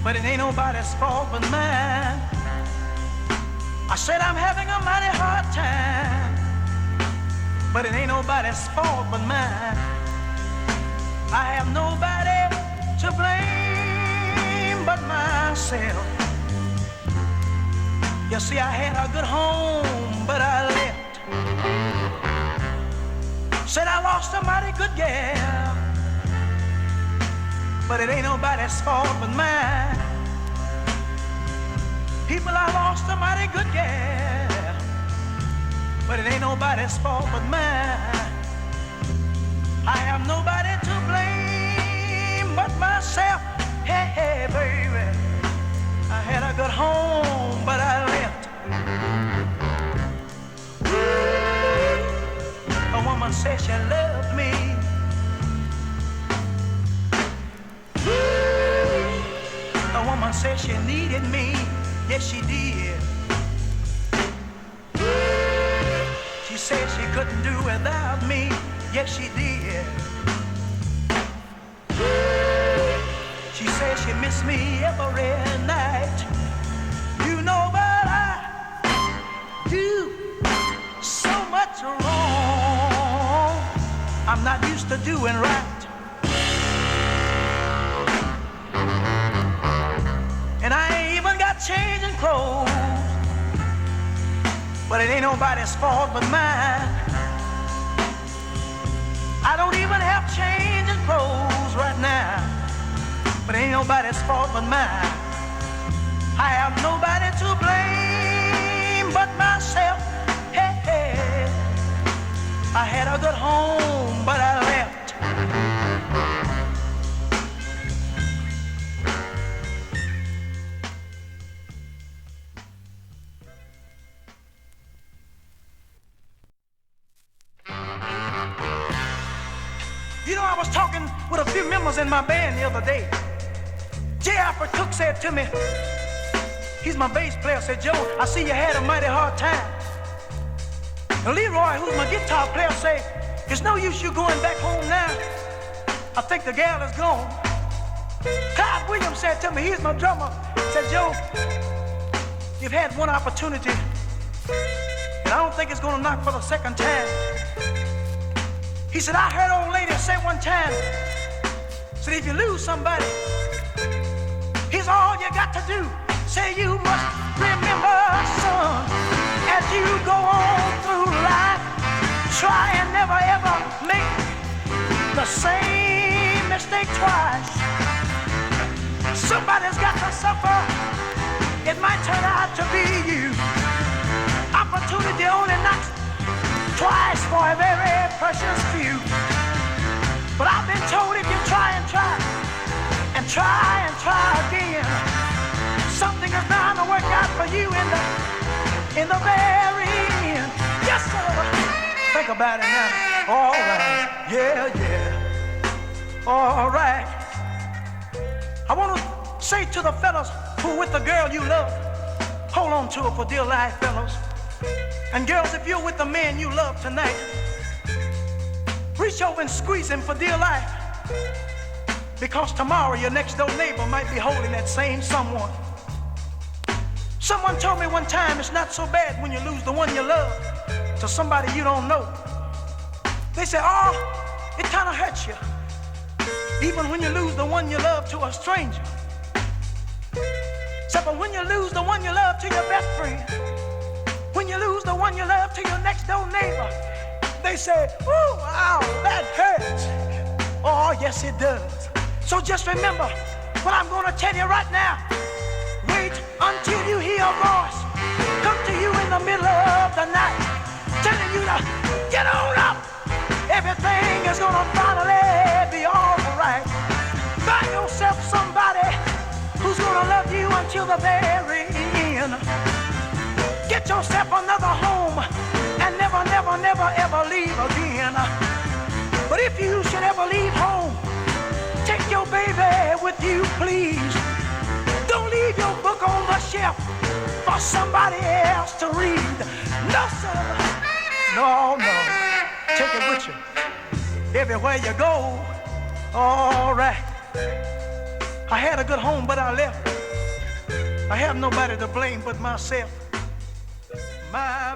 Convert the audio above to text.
but it ain't nobody's fault but mine. I said I'm having a mighty hard time, but it ain't nobody's fault but mine. I have nobody to blame but myself. You see, I had a good home, but I left. Said I lost a mighty good gal, but it ain't nobody's fault but mine. People, I lost a mighty good gal, but it ain't nobody's fault but mine. I have nobody to blame but myself. Hey, hey, baby, I had a good home, but I left. A woman said she loved me. A woman said she needed me. Yes, she did. She said she couldn't do without me. Yes, she did. She said she missed me every night. You know, but I do so much wrong. I'm not used to doing right. And I ain't even got changing clothes, but it ain't nobody's fault but mine. I don't even have changing clothes right now, but it ain't nobody's fault but mine. I have nobody to blame but myself. Hey, hey. I had a good home, but I left. You know, I was talking with a few members in my band the other day. J. Alfred Cook said to me, he's my bass player, said, Joe, I see you had a mighty hard time. And Leroy, who's my guitar player, said, it's no use you going back home now. I think the gal is gone. Clyde Williams said to me, he's my drummer, said, Joe, you've had one opportunity, and I don't think it's gonna knock for the second time. He said, I heard old lady say one time, said if you lose somebody, here's all you got to do. Say you must remember, son, as you go on through life, try and never ever make the same mistake twice. Somebody's got to suffer. It might turn out to be you. Opportunity only knocks twice for a very precious few. But I've been told if you try and try and try and try again, something is bound to work out for you in the very end. Yes, sir. Think about it now. All right. Yeah, yeah. All right. I want to say to the fellas who with the girl you love, hold on to her for dear life, fellas. And girls, if you're with the man you love tonight, reach over and squeeze him for dear life. Because tomorrow your next door neighbor might be holding that same someone. Someone told me one time it's not so bad when you lose the one you love to somebody you don't know. They say, oh, it kind of hurts you, even when you lose the one you love to a stranger. Except for when you lose the one you love to your best friend, when you lose the one you love to your next door neighbor, they say, oh, wow, that hurts. Oh, yes, it does. So just remember what I'm going to tell you right now. Wait until you hear a voice come to you in the middle of the night, telling you to get on up. Everything is going to finally be all right. Find yourself somebody who's going to love you until the very end. Get yourself another home and never, never, never, ever leave again. But if you should ever leave home, take your baby with you, please. Don't leave your book on the shelf for somebody else to read. No, sir. No, no. Take it with you everywhere you go. All right. I had a good home, but I left. I have nobody to blame but myself. My.